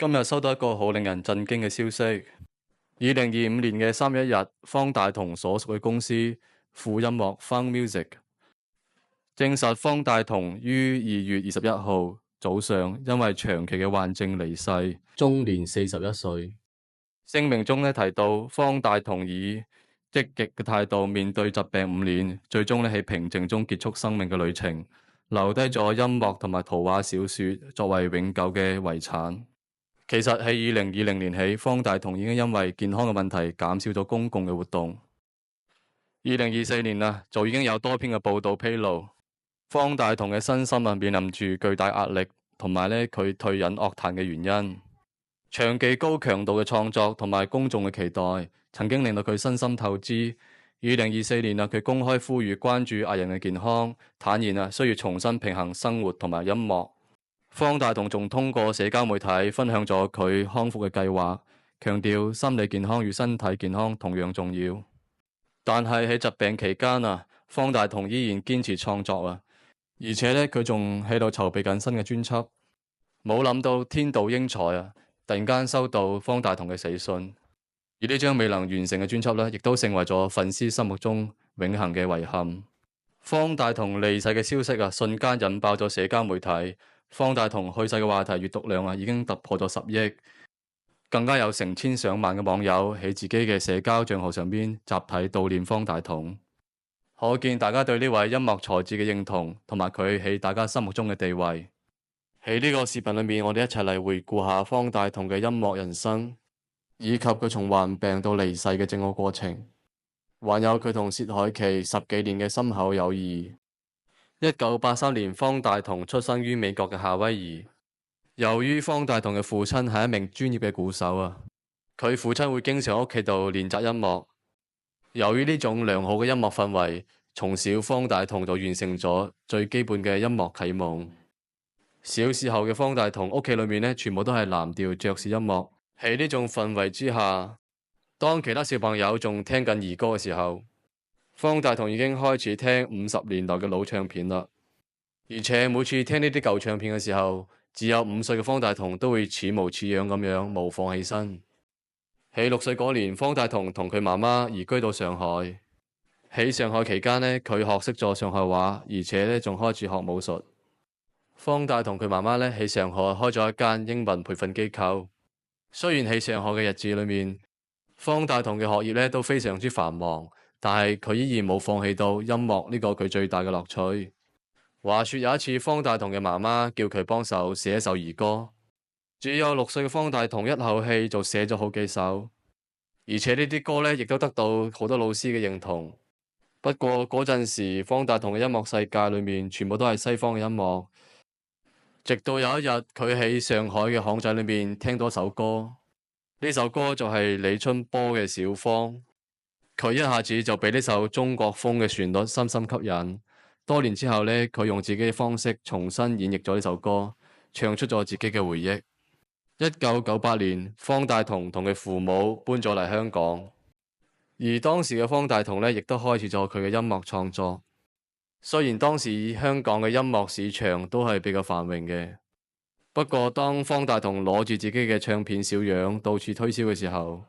今日收到一個好令人震驚嘅消息。2025年嘅3月1日，方大同所屬嘅公司富音樂 Fun Music 證實方大同於2月21號早上因為長期嘅患症離世，終年41歲。聲明中提到，方大同以積極嘅態度面對疾病5年，最終喺平靜中結束生命嘅旅程，留低咗音樂同埋圖畫小說作為永久嘅遺產。其實喺2020年起，方大同已經因為健康嘅問題減少咗公共嘅活動。2024年就已經有多篇嘅報道披露，方大同嘅身心面臨住巨大壓力，同埋佢退隱樂壇嘅原因。長期高強度嘅創作同埋公眾嘅期待，曾經令到佢身心透支。2024年佢公開呼籲關注藝人嘅健康，坦言需要重新平衡生活同埋音樂。方大同仲通過社交媒體分享咗佢康復嘅計劃，強調心理健康與身體健康同樣重要。但係喺疾病期間方大同依然堅持創作而且佢仲喺度籌備緊新嘅專輯。冇諗到天妒英才突然間收到方大同嘅死訊，而呢張未能完成嘅專輯亦都成為咗粉絲心目中永恆嘅遺憾。方大同離世嘅消息瞬間引爆咗社交媒體。方大同去世嘅話題閱讀量已經突破咗10億，更加有成千上萬嘅網友喺自己嘅社交賬號上邊集體悼念方大同。可見大家對呢位音樂才子嘅認同，同埋佢喺大家心目中嘅地位。喺呢個視頻裏面，我哋一齊嚟回顧下方大同嘅音樂人生，以及佢從患病到離世嘅整個過程，還有佢同薛凱琪10幾年嘅深厚友誼。1983年，方大同出生於美國嘅夏威夷。由於方大同嘅父親係一名專業嘅鼓手佢父親會經常喺屋企度練習音樂。由於呢種良好嘅音樂氛圍，從小方大同就完成咗最基本嘅音樂啟蒙。小時候嘅方大同屋企裏面全部都係藍調爵士音樂。喺呢種氛圍之下，當其他小朋友仲聽緊兒歌嘅時候，方大同已經開始聽50年代嘅老唱片啦，而且每次聽呢啲舊唱片嘅時候，只有5歲嘅方大同都會似模似樣咁樣模仿起身。喺6歲嗰年，方大同同佢媽媽移居到上海。喺上海期間佢學識咗上海話，而且仲開始學武術。方大同佢媽媽喺上海開咗一間英文培訓機構。雖然喺上海嘅日子裏面，方大同嘅學業都非常之繁忙，但係佢依然冇放棄到音樂呢個佢最大嘅樂趣。話說有一次，方大同嘅媽媽叫佢幫手寫一首兒歌，只有6歲嘅方大同一口氣就寫咗好幾首，而且呢啲歌亦都得到好多老師嘅認同。不過嗰陣時，方大同嘅音樂世界裏面全部都係西方嘅音樂。直到有一日，佢喺上海嘅巷仔裏面聽到一首歌，呢首歌就係李春波嘅《小芳》。佢一下子就被呢首中國風嘅旋律深深吸引。多年之後佢用自己嘅方式重新演繹咗呢首歌，唱出咗自己嘅回憶。1998年，方大同同佢父母搬咗嚟香港，而當時嘅方大同亦都開始咗佢嘅音樂創作。雖然當時香港嘅音樂市場都係比較繁榮嘅，不過當方大同攞住自己嘅唱片小樣到處推銷嘅時候，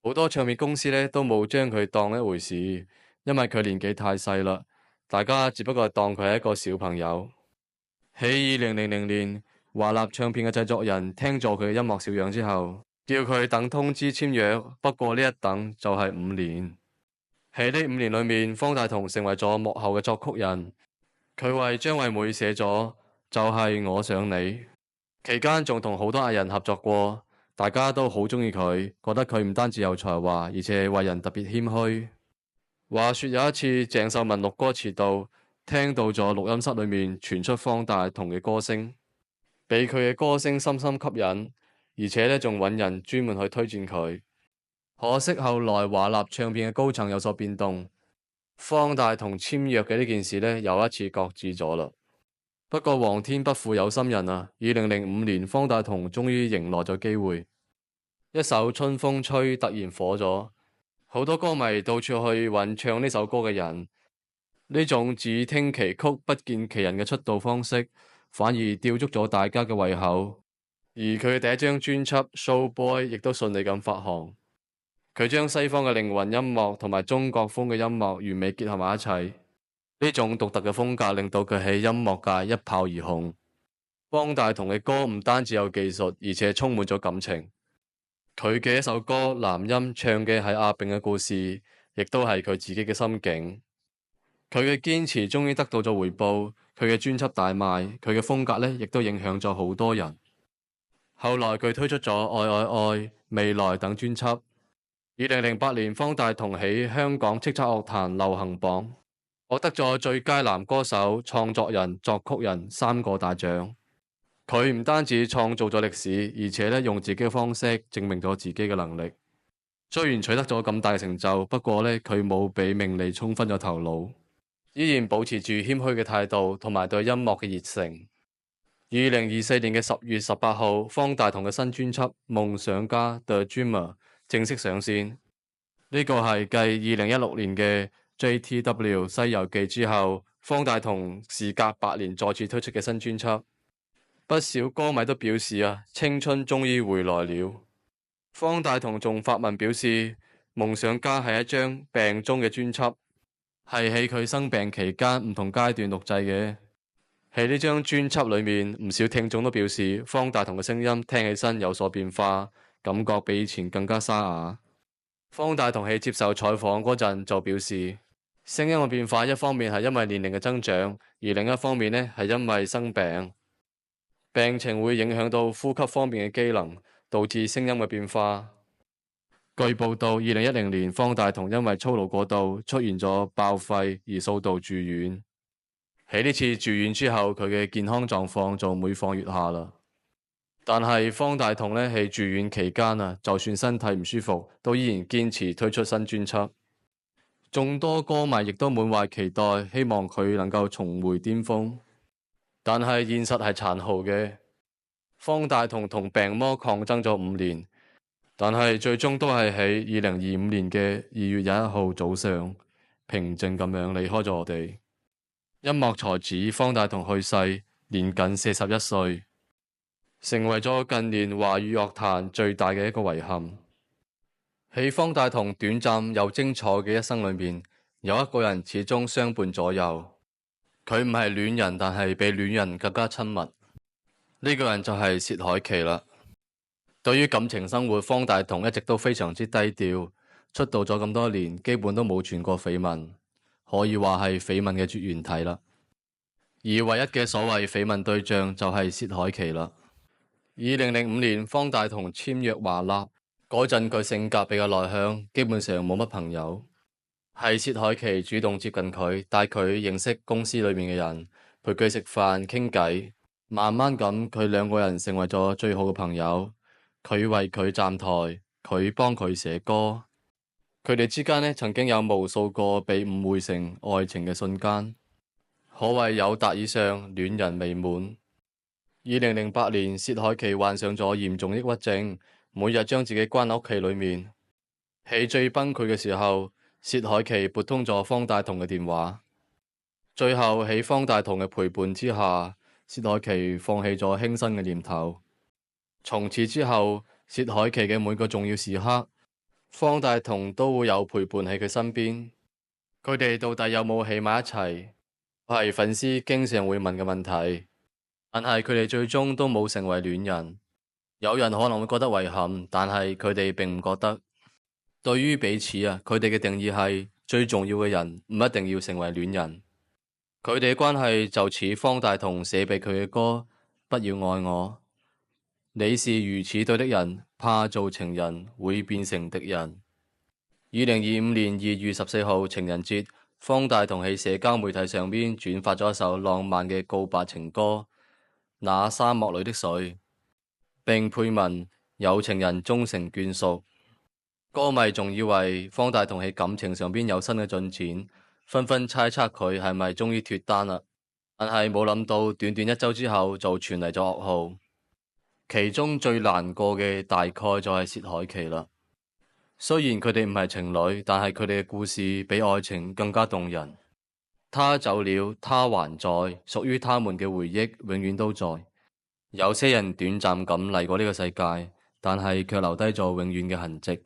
好多唱片公司都冇將佢當一回事，因為佢年紀太細啦，大家只不過當佢係一個小朋友。喺2000年，華納唱片嘅製作人聽咗佢嘅音樂小樣之後，叫佢等通知簽約，不過呢一等就係5年。喺呢5年裏面，方大同成為咗幕後嘅作曲人，佢為張惠妹寫咗就係我想你，期間仲同好多藝人合作過。大家都好鍾意佢，覺得佢唔單止有才華，而且為人特別謙虛。話說有一次，鄭秀文錄歌遲到，聽到咗錄音室裏面傳出方大同嘅歌聲，被佢嘅歌聲深深吸引，而且仲揾人專門去推薦佢。可惜後來華納唱片嘅高層有所變動，方大同簽約嘅呢件事又一次擱置咗啦。不過皇天不負有心人2005年，方大同終於迎來咗機會，一首《春風吹》突然火咗，好多歌迷到處去揾唱呢首歌嘅人。呢種只聽其曲不見其人嘅出道方式，反而吊足咗大家嘅胃口。而佢嘅第一張專輯《Show Boy》亦都順利咁發行。佢將西方嘅靈魂音樂同埋中國風嘅音樂完美結合埋一齊，呢種獨特嘅風格令到佢喺音樂界一炮而紅。方大同嘅歌唔單止有技術，而且充滿咗感情。佢嘅一首歌《男音》唱嘅係阿炳嘅故事，亦都係佢自己嘅心境。佢嘅堅持終於得到咗回報，佢嘅專輯大賣，佢嘅風格呢亦都影響咗好多人。後來佢推出咗《愛愛愛》、《未來》等專輯。2008年，方大同喺香港叱咤樂壇流行榜獲得咗最佳男歌手、創作人、作曲人3個大獎。佢唔單止創造咗歷史，而且咧用自己嘅方式證明咗自己嘅能力。雖然取得咗咁大嘅成就，不過咧佢冇俾名利沖昏咗頭腦，依然保持住謙虛嘅態度同埋對音樂嘅熱誠。2024年嘅10月18號，方大同嘅新專輯《夢想家》The Dreamer 正式上線。呢個係繼2016年嘅 JTW 西遊記之後，方大同時隔8年再次推出嘅新專輯。不少歌迷都表示青春終於回來了。方大同仲發文表示，《夢想家》係一張病中嘅專輯，係喺佢生病期間唔同階段錄製嘅。喺呢張專輯裏面，唔少聽眾都表示，方大同嘅聲音聽起身有所變化，感覺比以前更加沙啞。方大同喺接受採訪嗰陣就表示，聲音嘅變化一方面係因為年齡嘅增長，而另一方面呢係因為生病。病情會影響到呼吸方面嘅機能，導致聲音嘅變化。據報道，2010年方大同因為操勞過度出現咗爆肺而數度住院。喺呢次住院之後，佢嘅健康狀況就每況愈下啦。但係方大同呢喺住院期間就算身體唔舒服，都依然堅持推出新專輯。眾多歌迷亦都滿懷期待，希望佢能夠重回巔峰。但係現實係殘酷嘅，方大同同病魔抗爭咗5年，但係最終都係喺2025年嘅2月21號早上，平靜咁樣離開咗我哋。音樂才子方大同去世，年僅41歲，成為咗近年華語樂壇最大嘅一個遺憾。喺方大同短暫又精彩嘅一生裏面，有一個人始終相伴左右。佢唔係戀人，但係比戀人更加親密。呢個人就係薛凱琪啦。對於感情生活，方大同一直都非常之低調，出道咗咁多年，基本都冇傳過緋聞，可以話係緋聞嘅絕緣體啦。而唯一嘅所謂緋聞對象就係薛凱琪啦。2005年，方大同簽約華納嗰陣，佢性格比較內向，基本上冇乜朋友。係薛凱琪主動接近佢，帶佢認識公司裏面嘅人，陪佢食飯傾偈。慢慢咁，佢兩個人成為咗最好嘅朋友。佢為佢站台，佢幫佢寫歌。佢哋之間呢，曾經有無數個被誤會成愛情嘅瞬間，可謂友達以上，戀人未滿。2008年，薛凱琪患上咗嚴重抑鬱症，每日將自己關喺屋企裏面。喺最崩潰嘅時候，薛凱琪撥通咗方大同嘅電話，最後喺方大同嘅陪伴之下，薛凱琪放棄咗輕生嘅念頭。從此之後，薛凱琪嘅每個重要時刻，方大同都會有陪伴喺佢身邊。佢哋到底有冇喺埋一齊，係粉絲經常會問嘅問題。但係佢哋最終都冇成為戀人。有人可能會覺得遺憾，但係佢哋並唔覺得。對於彼此佢哋嘅定義係最重要嘅人唔一定要成為戀人。佢哋嘅關係就似方大同寫俾佢嘅歌，不要愛我，你是如此對的人，怕做情人會變成敵人。2025年2月14號情人節，方大同喺社交媒體上邊轉發咗一首浪漫嘅告白情歌《那沙漠裏的水》，並配文有情人終成眷屬。歌迷仲以為方大同喺感情上邊有新嘅進展，紛紛猜測佢係咪終於脫單啦。但係冇諗到，短短1周之後就傳嚟咗噩耗。其中最難過嘅大概就係薛凱琪啦。雖然佢哋唔係情侶，但係佢哋嘅故事比愛情更加動人。他走了，他還在，屬於他們嘅回憶永遠都在。有些人短暫咁嚟過呢個世界，但係卻留低咗永遠嘅痕跡。